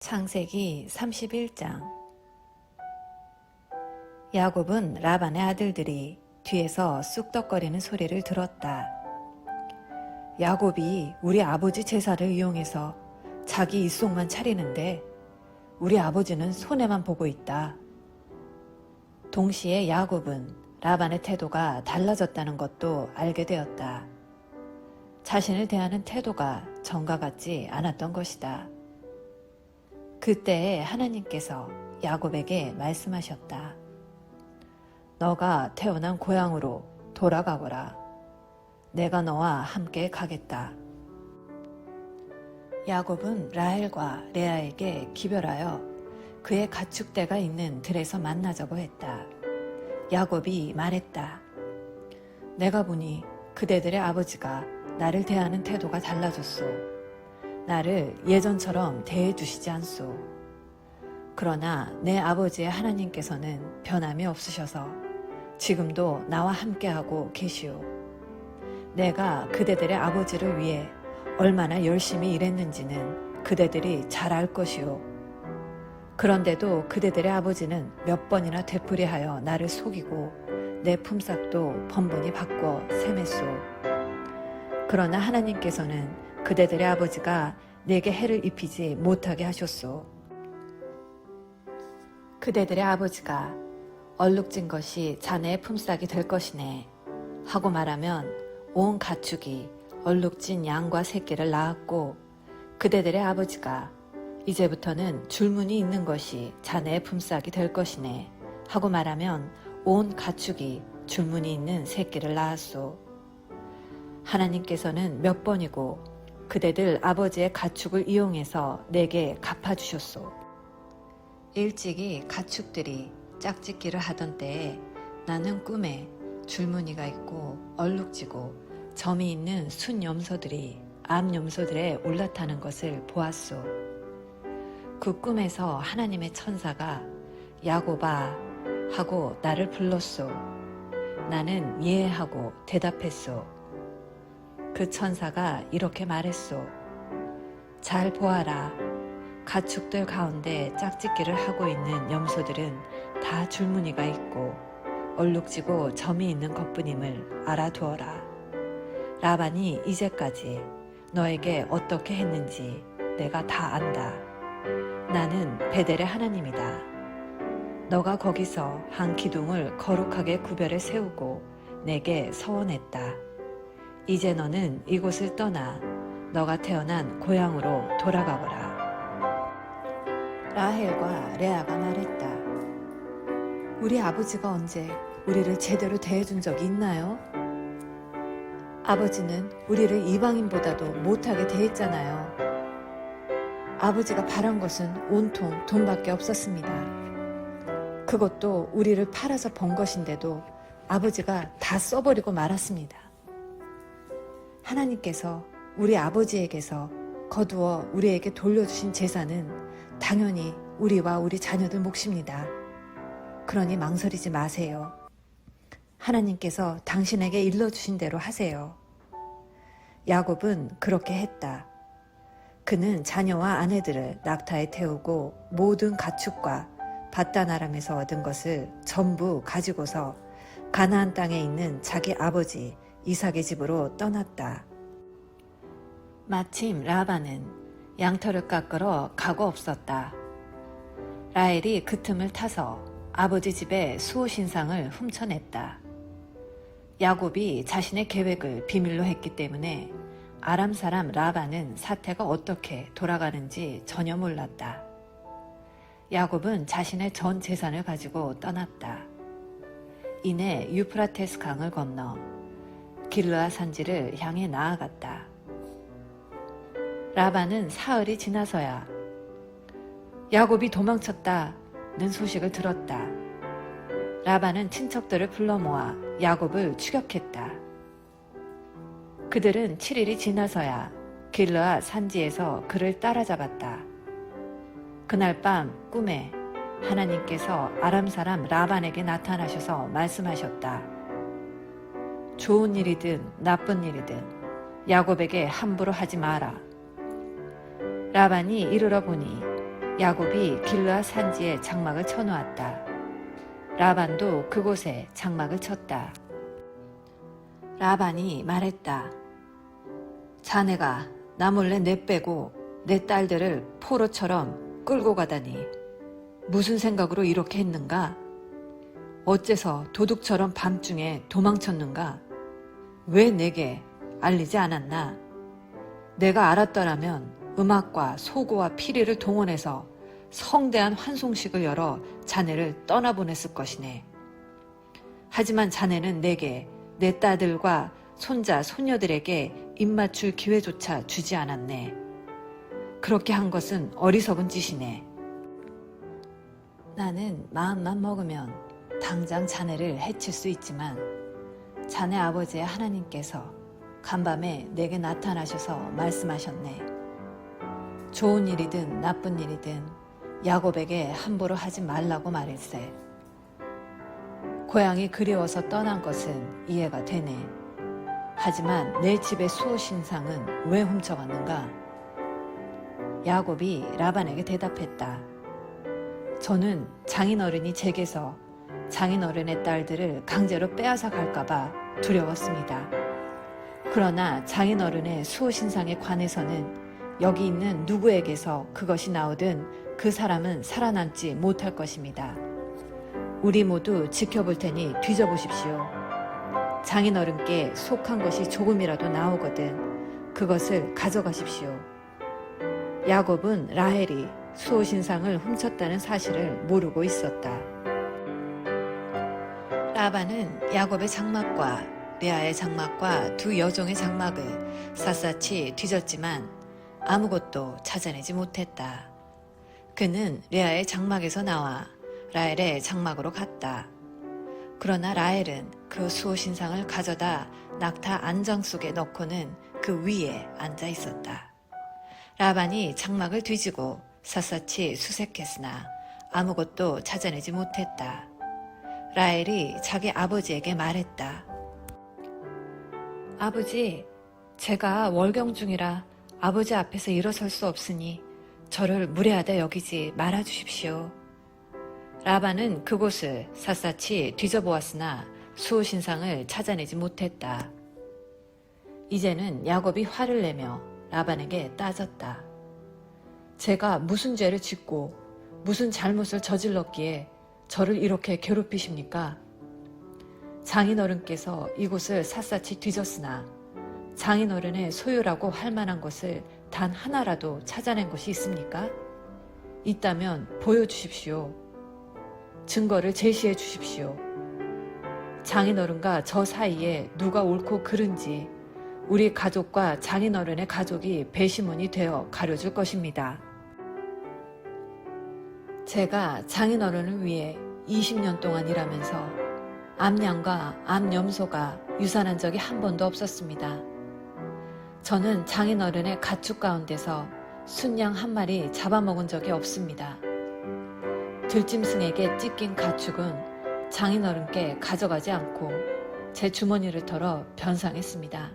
창세기 31장. 야곱은 라반의 아들들이 뒤에서 쑥덕거리는 소리를 들었다. 야곱이 우리 아버지 제사를 이용해서 자기 입속만 차리는데 우리 아버지는 손해만 보고 있다. 동시에 야곱은 라반의 태도가 달라졌다는 것도 알게 되었다. 자신을 대하는 태도가 전과 같지 않았던 것이다. 그때에 하나님께서 야곱에게 말씀하셨다. 너가 태어난 고향으로 돌아가거라. 내가 너와 함께 가겠다. 야곱은 라헬과 레아에게 기별하여 그의 가축대가 있는 들에서 만나자고 했다. 야곱이 말했다. 내가 보니 그대들의 아버지가 나를 대하는 태도가 달라졌소. 나를 예전처럼 대해주시지 않소. 그러나 내 아버지의 하나님께서는 변함이 없으셔서 지금도 나와 함께하고 계시오. 내가 그대들의 아버지를 위해 얼마나 열심히 일했는지는 그대들이 잘 알 것이오. 그런데도 그대들의 아버지는 몇 번이나 되풀이하여 나를 속이고 내 품삯도 번번이 바꿔 세맸소. 그러나 하나님께서는 그대들의 아버지가 내게 해를 입히지 못하게 하셨소. 그대들의 아버지가 얼룩진 것이 자네의 품삯이 될 것이네 하고 말하면 온 가축이 얼룩진 양과 새끼를 낳았고, 그대들의 아버지가 이제부터는 줄무늬 있는 것이 자네의 품삯이 될 것이네 하고 말하면 온 가축이 줄무늬 있는 새끼를 낳았소. 하나님께서는 몇 번이고 그대들 아버지의 가축을 이용해서 내게 갚아주셨소. 일찍이 가축들이 짝짓기를 하던 때에 나는 꿈에 줄무늬가 있고 얼룩지고 점이 있는 순 염소들이 암 염소들에 올라타는 것을 보았소. 그 꿈에서 하나님의 천사가 야곱아 하고 나를 불렀소. 나는 예 하고 대답했소. 그 천사가 이렇게 말했소. 잘 보아라. 가축들 가운데 짝짓기를 하고 있는 염소들은 다 줄무늬가 있고 얼룩지고 점이 있는 것뿐임을 알아두어라. 라반이 이제까지 너에게 어떻게 했는지 내가 다 안다. 나는 베델의 하나님이다. 너가 거기서 한 기둥을 거룩하게 구별해 세우고 내게 서원했다. 이제 너는 이곳을 떠나 너가 태어난 고향으로 돌아가거라. 라헬과 레아가 말했다. 우리 아버지가 언제 우리를 제대로 대해준 적이 있나요? 아버지는 우리를 이방인보다도 못하게 대했잖아요. 아버지가 바란 것은 온통 돈밖에 없었습니다. 그것도 우리를 팔아서 번 것인데도 아버지가 다 써버리고 말았습니다. 하나님께서 우리 아버지에게서 거두어 우리에게 돌려주신 재산은 당연히 우리와 우리 자녀들 몫입니다. 그러니 망설이지 마세요. 하나님께서 당신에게 일러주신 대로 하세요. 야곱은 그렇게 했다. 그는 자녀와 아내들을 낙타에 태우고 모든 가축과 밧단 아람에서 얻은 것을 전부 가지고서 가나안 땅에 있는 자기 아버지 이삭의 집으로 떠났다. 마침 라반은 양털을 깎으러 가고 없었다. 라헬이 그 틈을 타서 아버지 집의 수호신상을 훔쳐냈다. 야곱이 자신의 계획을 비밀로 했기 때문에 아람 사람 라반은 사태가 어떻게 돌아가는지 전혀 몰랐다. 야곱은 자신의 전 재산을 가지고 떠났다. 이내 유프라테스 강을 건너 길르앗 산지를 향해 나아갔다. 라반은 사흘이 지나서야 야곱이 도망쳤다는 소식을 들었다. 라반은 친척들을 불러 모아 야곱을 추격했다. 그들은 7일이 지나서야 길르앗 산지에서 그를 따라잡았다. 그날 밤 꿈에 하나님께서 아람 사람 라반에게 나타나셔서 말씀하셨다. 좋은 일이든 나쁜 일이든 야곱에게 함부로 하지 마라. 라반이 이르러 보니 야곱이 길르앗 산지에 장막을 쳐놓았다. 라반도 그곳에 장막을 쳤다. 라반이 말했다. 자네가 나 몰래 내빼고 내 딸들을 포로처럼 끌고 가다니 무슨 생각으로 이렇게 했는가? 어째서 도둑처럼 밤중에 도망쳤는가? 왜 내게 알리지 않았나? 내가 알았더라면 음악과 소고와 피리를 동원해서 성대한 환송식을 열어 자네를 떠나보냈을 것이네. 하지만 자네는 내게 내 딸들과 손자, 손녀들에게 입맞출 기회조차 주지 않았네. 그렇게 한 것은 어리석은 짓이네. 나는 마음만 먹으면 당장 자네를 해칠 수 있지만 자네 아버지의 하나님께서 간밤에 내게 나타나셔서 말씀하셨네. 좋은 일이든 나쁜 일이든 야곱에게 함부로 하지 말라고 말일세. 고향이 그리워서 떠난 것은 이해가 되네. 하지만 내 집의 수호신상은 왜 훔쳐갔는가? 야곱이 라반에게 대답했다. 저는 장인어른이 제게서 장인어른의 딸들을 강제로 빼앗아 갈까봐 두려웠습니다. 그러나 장인어른의 수호신상에 관해서는 여기 있는 누구에게서 그것이 나오든 그 사람은 살아남지 못할 것입니다. 우리 모두 지켜볼 테니 뒤져보십시오. 장인어른께 속한 것이 조금이라도 나오거든 그것을 가져가십시오. 야곱은 라헬이 수호신상을 훔쳤다는 사실을 모르고 있었다. 라반은 야곱의 장막과 레아의 장막과 두 여종의 장막을 샅샅이 뒤졌지만 아무것도 찾아내지 못했다. 그는 레아의 장막에서 나와 라헬의 장막으로 갔다. 그러나 라헬은 그 수호신상을 가져다 낙타 안장 속에 넣고는 그 위에 앉아 있었다. 라반이 장막을 뒤지고 샅샅이 수색했으나 아무것도 찾아내지 못했다. 라헬이 자기 아버지에게 말했다. 아버지, 제가 월경 중이라 아버지 앞에서 일어설 수 없으니 저를 무례하다 여기지 말아주십시오. 라반은 그곳을 샅샅이 뒤져보았으나 수호신상을 찾아내지 못했다. 이제는 야곱이 화를 내며 라반에게 따졌다. 제가 무슨 죄를 짓고 무슨 잘못을 저질렀기에 저를 이렇게 괴롭히십니까? 장인어른께서 이곳을 샅샅이 뒤졌으나 장인어른의 소유라고 할 만한 것을 단 하나라도 찾아낸 것이 있습니까? 있다면 보여주십시오. 증거를 제시해 주십시오. 장인어른과 저 사이에 누가 옳고 그른지 우리 가족과 장인어른의 가족이 배심원이 되어 가려줄 것입니다. 제가 장인어른을 위해 20년 동안 일하면서 암양과 암염소가 유산한 적이 한 번도 없었습니다. 저는 장인어른의 가축 가운데서 순양 한 마리 잡아먹은 적이 없습니다. 들짐승에게 찢긴 가축은 장인어른께 가져가지 않고 제 주머니를 털어 변상했습니다.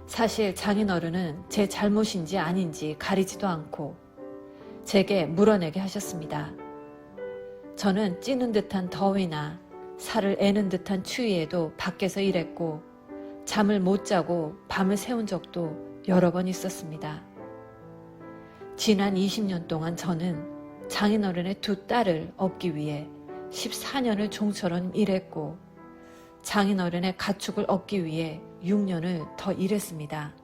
사실 장인어른은 제 잘못인지 아닌지 가리지도 않고 제게 물어내게 하셨습니다. 저는 찌는 듯한 더위나 살을 애는 듯한 추위에도 밖에서 일했고 잠을 못 자고 밤을 새운 적도 여러 번 있었습니다. 지난 20년 동안 저는 장인어른의 두 딸을 얻기 위해 14년을 종처럼 일했고 장인어른의 가축을 얻기 위해 6년을 더 일했습니다.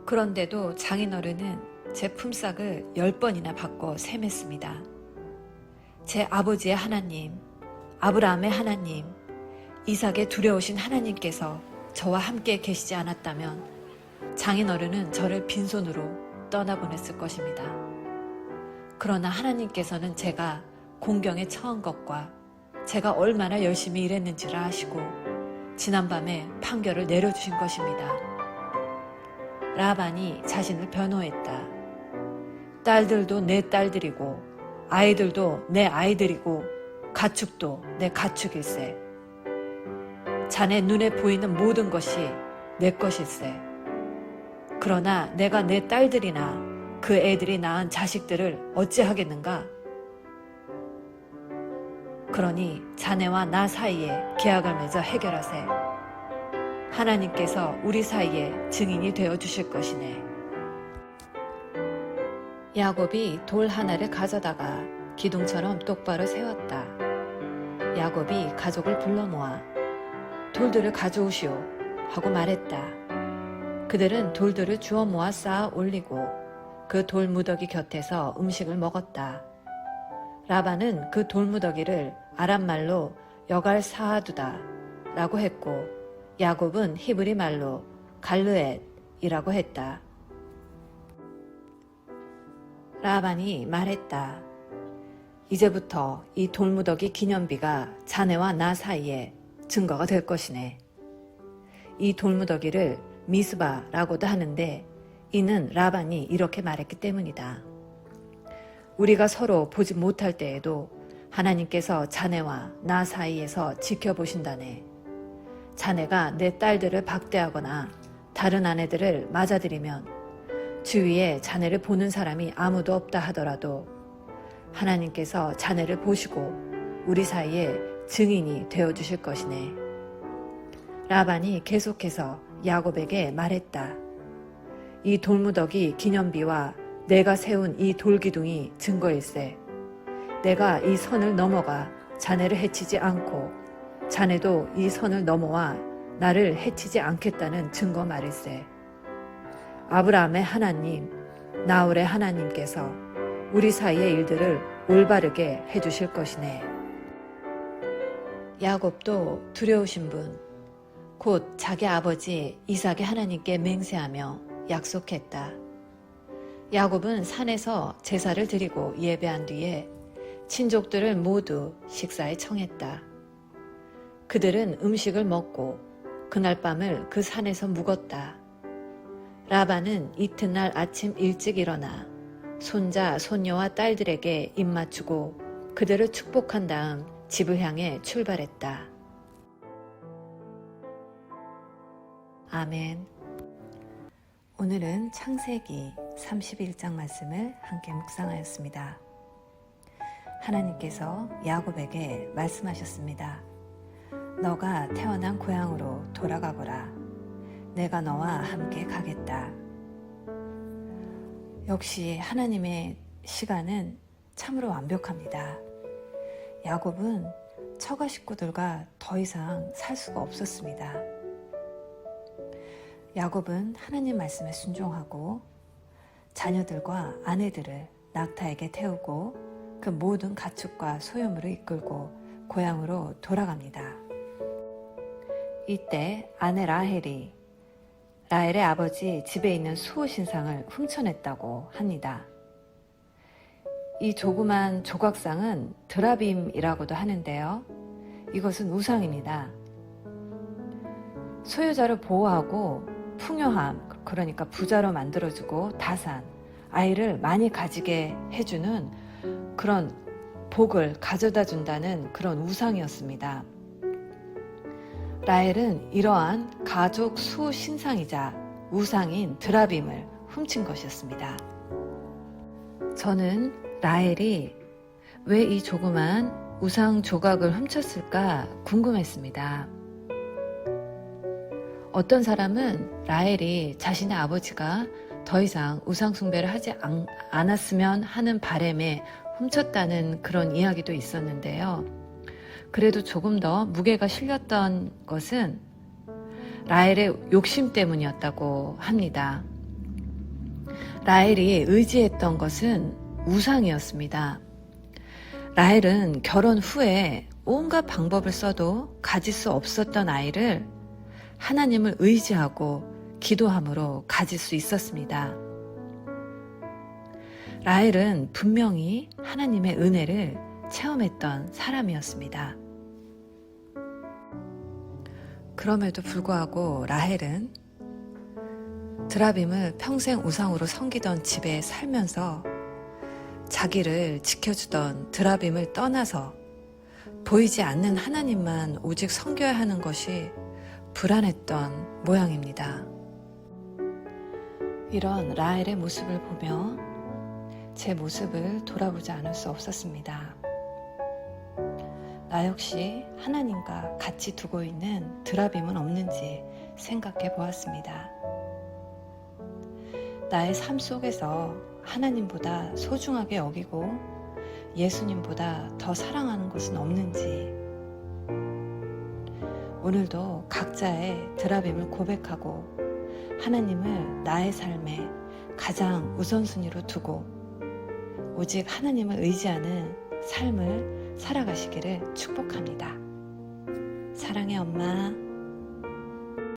그런데도 장인어른은 제 품삯을 10번이나 바꿔 셈했습니다. 제 아버지의 하나님, 아브라함의 하나님, 이삭의 두려우신 하나님께서 저와 함께 계시지 않았다면 장인어른은 저를 빈손으로 떠나보냈을 것입니다. 그러나 하나님께서는 제가 공경에 처한 것과 제가 얼마나 열심히 일했는지를 아시고 지난밤에 판결을 내려주신 것입니다. 라반이 자신을 변호했다. 딸들도 내 딸들이고 아이들도 내 아이들이고 가축도 내 가축일세. 자네 눈에 보이는 모든 것이 내 것일세. 그러나 내가 내 딸들이나 그 애들이 낳은 자식들을 어찌하겠는가? 그러니 자네와 나 사이에 계약을 맺어 해결하세. 하나님께서 우리 사이에 증인이 되어 주실 것이네. 야곱이 돌 하나를 가져다가 기둥처럼 똑바로 세웠다. 야곱이 가족을 불러 모아 돌들을 가져오시오 하고 말했다. 그들은 돌들을 주워 모아 쌓아 올리고 그 돌무더기 곁에서 음식을 먹었다. 라반은 그 돌무더기를 아람말로 여갈 사하두다 라고 했고 야곱은 히브리 말로 갈르엣이라고 했다. 라반이 말했다. 이제부터 이 돌무더기 기념비가 자네와 나 사이에 증거가 될 것이네. 이 돌무더기를 미스바라고도 하는데 이는 라반이 이렇게 말했기 때문이다. 우리가 서로 보지 못할 때에도 하나님께서 자네와 나 사이에서 지켜보신다네. 자네가 내 딸들을 박대하거나 다른 아내들을 맞아들이면 주위에 자네를 보는 사람이 아무도 없다 하더라도 하나님께서 자네를 보시고 우리 사이에 증인이 되어주실 것이네. 라반이 계속해서 야곱에게 말했다. 이 돌무더기 기념비와 내가 세운 이 돌기둥이 증거일세. 내가 이 선을 넘어가 자네를 해치지 않고 자네도 이 선을 넘어와 나를 해치지 않겠다는 증거 말일세. 아브라함의 하나님, 나홀의 하나님께서 우리 사이의 일들을 올바르게 해주실 것이네. 야곱도 두려우신 분, 곧 자기 아버지 이삭의 하나님께 맹세하며 약속했다. 야곱은 산에서 제사를 드리고 예배한 뒤에 친족들을 모두 식사에 청했다. 그들은 음식을 먹고 그날 밤을 그 산에서 묵었다. 라반은 이튿날 아침 일찍 일어나 손자, 손녀와 딸들에게 입맞추고 그들을 축복한 다음 집을 향해 출발했다. 아멘. 오늘은 창세기 31장 말씀을 함께 묵상하였습니다. 하나님께서 야곱에게 말씀하셨습니다. 너가 태어난 고향으로 돌아가거라. 내가 너와 함께 가겠다. 역시 하나님의 시간은 참으로 완벽합니다. 야곱은 처가 식구들과 더 이상 살 수가 없었습니다. 야곱은 하나님 말씀에 순종하고 자녀들과 아내들을 낙타에게 태우고 그 모든 가축과 소유물을 이끌고 고향으로 돌아갑니다. 이때 아내 라헬이 라헬의 아버지 집에 있는 수호신상을 훔쳐냈다고 합니다. 이 조그만 조각상은 드라빔이라고도 하는데요. 이것은 우상입니다. 소유자를 보호하고 풍요함, 그러니까 부자로 만들어주고 다산, 아이를 많이 가지게 해주는 그런 복을 가져다 준다는 그런 우상이었습니다. 라헬은 이러한 가족 수호 신상이자 우상인 드라빔을 훔친 것이었습니다. 저는 라헬이 왜 이 조그만 우상 조각을 훔쳤을까 궁금했습니다. 어떤 사람은 라헬이 자신의 아버지가 더 이상 우상 숭배를 하지 않았으면 하는 바람에 훔쳤다는 그런 이야기도 있었는데요. 그래도 조금 더 무게가 실렸던 것은 라헬의 욕심 때문이었다고 합니다. 라헬이 의지했던 것은 우상이었습니다. 라헬은 결혼 후에 온갖 방법을 써도 가질 수 없었던 아이를 하나님을 의지하고 기도함으로 가질 수 있었습니다. 라헬은 분명히 하나님의 은혜를 체험했던 사람이었습니다. 그럼에도 불구하고 라헬은 드라빔을 평생 우상으로 섬기던 집에 살면서 자기를 지켜주던 드라빔을 떠나서 보이지 않는 하나님만 오직 섬겨야 하는 것이 불안했던 모양입니다. 이런 라헬의 모습을 보며 제 모습을 돌아보지 않을 수 없었습니다. 나 역시 하나님과 같이 두고 있는 드라빔은 없는지 생각해 보았습니다. 나의 삶 속에서 하나님보다 소중하게 여기고 예수님보다 더 사랑하는 것은 없는지, 오늘도 각자의 드라빔을 고백하고 하나님을 나의 삶에 가장 우선순위로 두고 오직 하나님을 의지하는 삶을 살아가시기를 축복합니다. 사랑의 엄마.